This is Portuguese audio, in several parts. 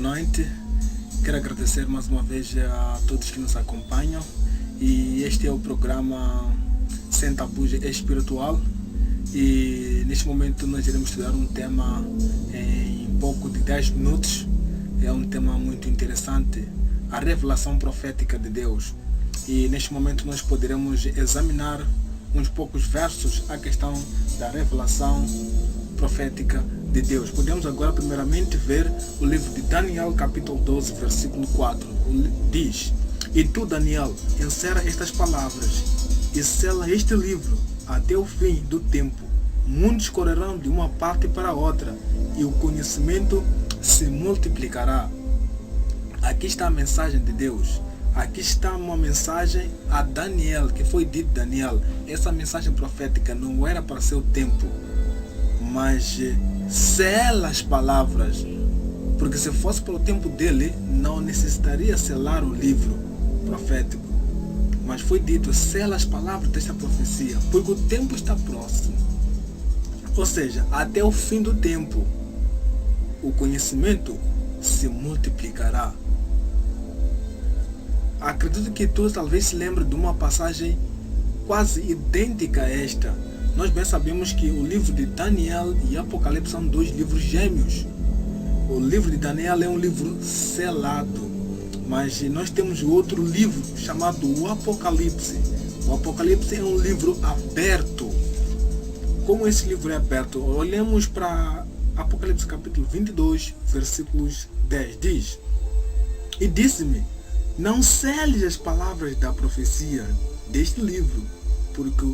noite. Quero agradecer mais uma vez a todos que nos acompanham. E este é o programa Sem Tabus Espiritual. E neste momento nós iremos estudar um tema em pouco de 10 minutos. É um tema muito interessante, a revelação profética de Deus. E neste momento nós poderemos examinar uns poucos versos a questão da revelação profética de Deus. Podemos agora primeiramente ver o livro de Daniel, capítulo 12, versículo 4. Diz: E tu, Daniel, encerra estas palavras e sela este livro até o fim do tempo. Muitos correrão de uma parte para outra e o conhecimento se multiplicará. Aqui está a mensagem de Deus. Aqui está uma mensagem a Daniel, que foi dito a Daniel. Essa mensagem profética não era para seu tempo, mas sela as palavras, porque se fosse para o tempo dele, não necessitaria selar o livro profético. Mas foi dito, sela as palavras desta profecia, porque o tempo está próximo. Ou seja, até o fim do tempo, o conhecimento se multiplicará. Acredito que tu talvez se lembre de uma passagem quase idêntica a esta. Nós bem sabemos que o livro de Daniel e Apocalipse são dois livros gêmeos. O livro de Daniel é um livro selado, mas nós temos outro livro chamado o Apocalipse. O Apocalipse é um livro aberto. Como esse livro é aberto? Olhemos para Apocalipse capítulo 22, versículos 10. Diz: E disse-me, não seles as palavras da profecia deste livro, porque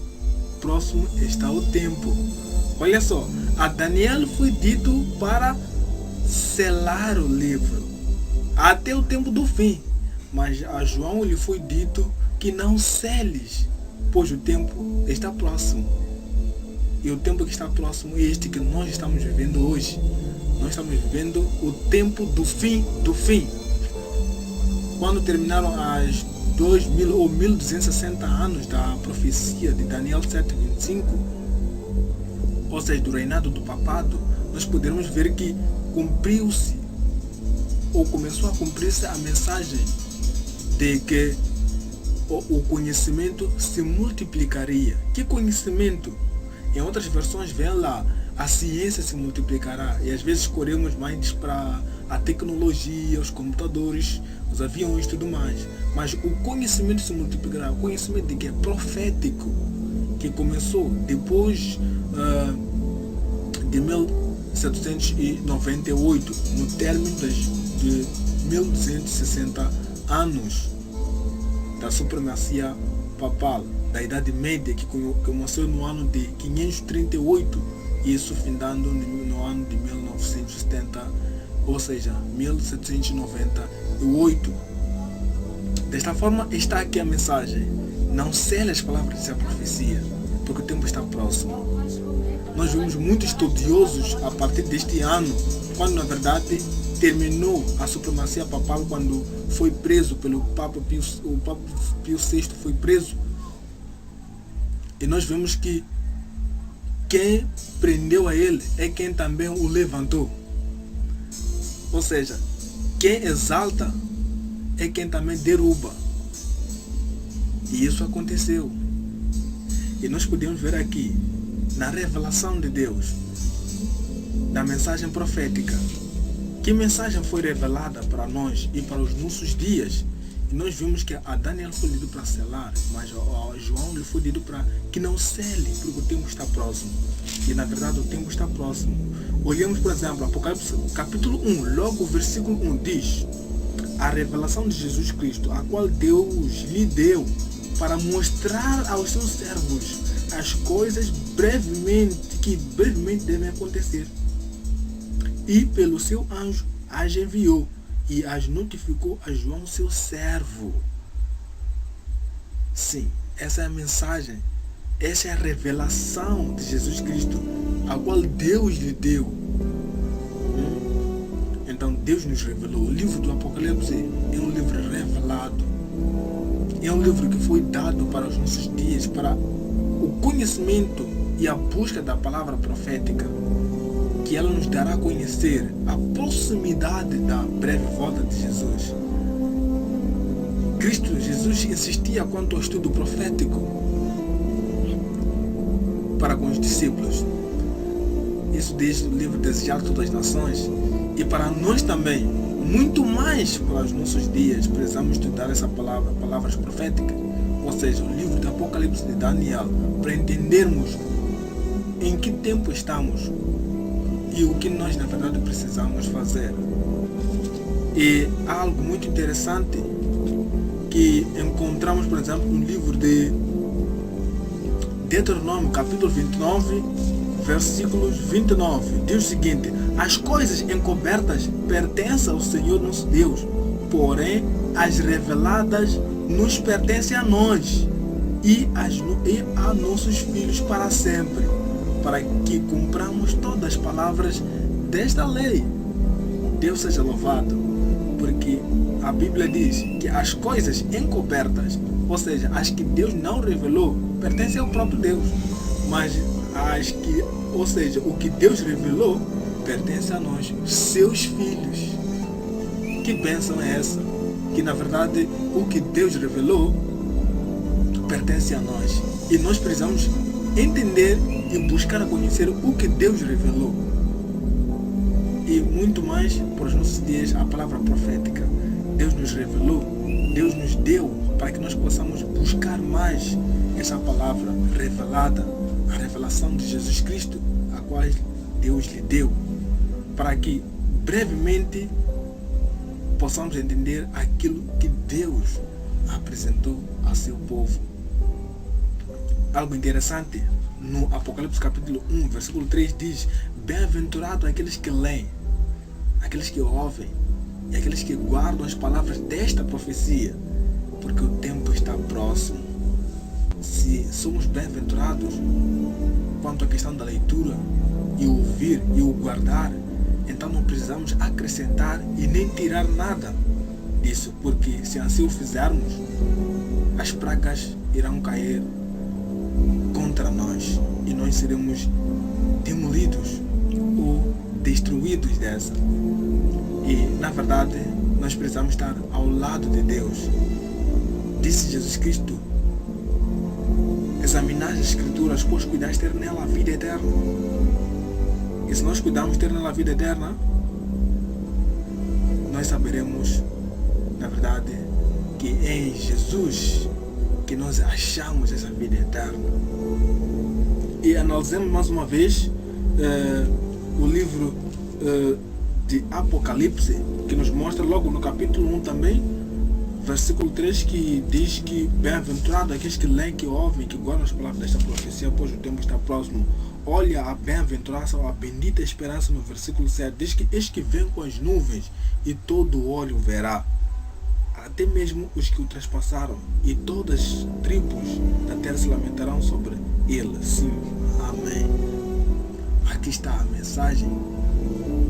próximo está o tempo. Olha só, a Daniel foi dito para selar o livro até o tempo do fim, mas a João lhe foi dito que não seles, pois o tempo está próximo. E o tempo que está próximo é este que nós estamos vivendo hoje. Nós estamos vivendo o tempo do fim do fim. Quando terminaram as 2000 ou 1260 anos da profecia de Daniel 7:25, ou seja, do reinado do papado, nós podemos ver que cumpriu-se, ou começou a cumprir-se a mensagem de que o conhecimento se multiplicaria. Que conhecimento? Em outras versões vem lá, a ciência se multiplicará. E às vezes corremos mais para a tecnologia, os computadores, os aviões e tudo mais. Mas o conhecimento se multiplicará. O conhecimento de que é profético, que começou depois de 1798, no término de 1260 anos da supremacia papal, da Idade Média, que começou no ano de 538, e isso findando no ano de 1970, ou seja, 1798. Desta forma está aqui a mensagem: não cele as palavras dessa profecia, porque o tempo está próximo. Nós vimos muitos estudiosos a partir deste ano, quando na verdade terminou a supremacia papal, quando foi preso pelo Papa Pio VI, foi preso. E nós vemos que quem prendeu a ele é quem também o levantou. Ou seja, quem exalta é quem também derruba. E isso aconteceu. E nós podemos ver aqui, na revelação de Deus, da mensagem profética, que mensagem foi revelada para nós e para os nossos dias. E nós vimos que a Daniel foi dito para selar, mas a João lhe foi dito para que não sele, porque o tempo está próximo. E na verdade o tempo está próximo. Olhamos, por exemplo, Apocalipse capítulo 1, logo o versículo 1 diz: a revelação de Jesus Cristo, a qual Deus lhe deu para mostrar aos seus servos as coisas que brevemente devem acontecer. E pelo seu anjo as enviou e as notificou a João, seu servo. Sim, essa é a mensagem, essa é a revelação de Jesus Cristo, a qual Deus lhe deu. Então Deus nos revelou. O livro do Apocalipse é um livro revelado. É um livro que foi dado para os nossos dias, para o conhecimento e a busca da palavra profética, que ela nos dará a conhecer a proximidade da breve volta de Jesus. Cristo Jesus insistia quanto ao estudo profético para com os discípulos. Isso diz o livro Desejado de Todas as Nações. E para nós também, muito mais para os nossos dias, precisamos estudar essa palavra, palavras proféticas, ou seja, o livro do Apocalipse de Daniel, para entendermos em que tempo estamos e o que nós na verdade precisamos fazer. E há algo muito interessante que encontramos, por exemplo, no livro de Deuteronômio, capítulo 29, versículos 29, diz o seguinte: as coisas encobertas pertencem ao Senhor nosso Deus, porém as reveladas nos pertencem a nós e a nossos filhos para sempre, para que cumpramos todas as palavras desta lei. Deus seja louvado, porque a Bíblia diz que as coisas encobertas, ou seja, as que Deus não revelou, pertencem ao próprio Deus, mas ou seja, o que Deus revelou pertence a nós, seus filhos. Que bênção é essa? Que na verdade o que Deus revelou pertence a nós. E nós precisamos entender e buscar conhecer o que Deus revelou. E muito mais para os nossos dias, a palavra profética. Deus nos revelou, Deus nos deu para que nós possamos buscar mais essa palavra revelada, a revelação de Jesus Cristo, a qual Deus lhe deu, para que brevemente possamos entender aquilo que Deus apresentou a seu povo. Algo interessante, no Apocalipse capítulo 1, versículo 3 diz: bem-aventurado aqueles que leem, aqueles que ouvem e aqueles que guardam as palavras desta profecia, porque o tempo está próximo. Se somos bem-aventurados quanto à questão da leitura e o ouvir e o guardar, então não precisamos acrescentar e nem tirar nada disso, porque se assim o fizermos, as pragas irão cair contra nós e nós seremos demolidos ou destruídos dessa. E na verdade nós precisamos estar ao lado de Deus. Disse Jesus Cristo: examinar as Escrituras, pois cuidais ter nela a vida eterna. E se nós cuidarmos ter nela a vida eterna, nós saberemos, na verdade, que é em Jesus que nós achamos essa vida eterna. E analisemos mais uma vez o livro de Apocalipse, que nos mostra logo no capítulo 1 também, versículo 3, que diz que bem-aventurado aqueles que leem, que ouvem, que guardam as palavras desta profecia, pois o tempo está próximo. Olha a bem-aventurança, a bendita esperança no versículo 7, diz que eis que vem com as nuvens e todo o olho verá, até mesmo os que o trespassaram, e todas as tribos da terra se lamentarão sobre ele. Sim, amém. Aqui está a mensagem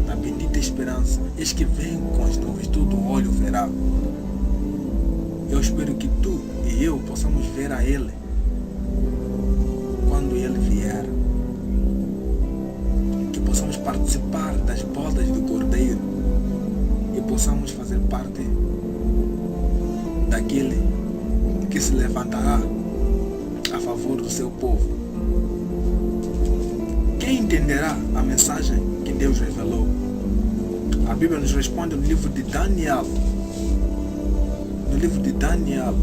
da bendita esperança. Eis que vem com as nuvens, todo o olho verá. Eu espero que tu e eu possamos ver a Ele quando Ele vier. Que possamos participar das bodas do Cordeiro e possamos fazer parte daquele que se levantará a favor do seu povo. Quem entenderá a mensagem que Deus revelou? A Bíblia nos responde no livro de Daniel. No livro de Daniel,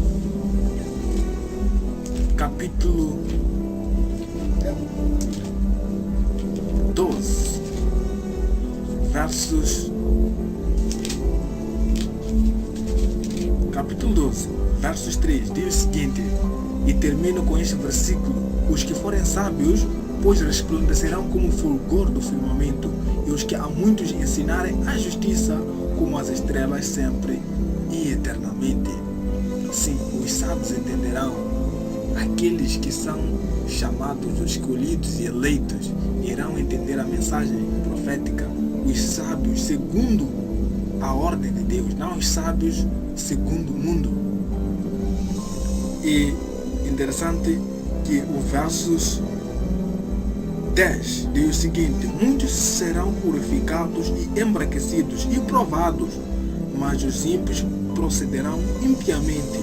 capítulo 12, versos 3, diz o seguinte, e termino com este versículo: os que forem sábios, pois resplandecerão como o fulgor do firmamento, e os que a muitos ensinarem a justiça, como as estrelas sempre e eternamente. Sim, os sábios entenderão. Aqueles que são chamados, escolhidos e eleitos, irão entender a mensagem profética. Os sábios segundo a ordem de Deus, não os sábios segundo o mundo. E interessante que o versos 10 diz o seguinte: muitos serão purificados e embranquecidos e provados, mas os ímpios procederão impiamente,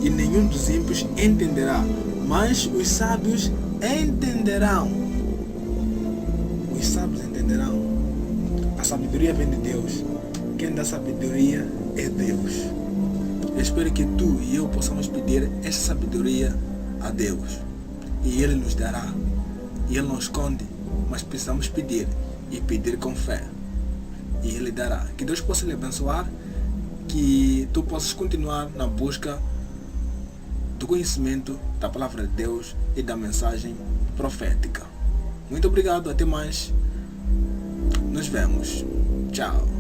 e nenhum dos ímpios entenderá, mas os sábios entenderão. Os sábios entenderão. A sabedoria vem de Deus. Quem dá sabedoria é Deus. Eu espero que tu e eu possamos pedir essa sabedoria a Deus, e Ele nos dará. E Ele não esconde, mas precisamos pedir, e pedir com fé, e Ele dará. Que Deus possa lhe abençoar, que tu possas continuar na busca do conhecimento da palavra de Deus e da mensagem profética. Muito obrigado, até mais. Nos vemos. Tchau.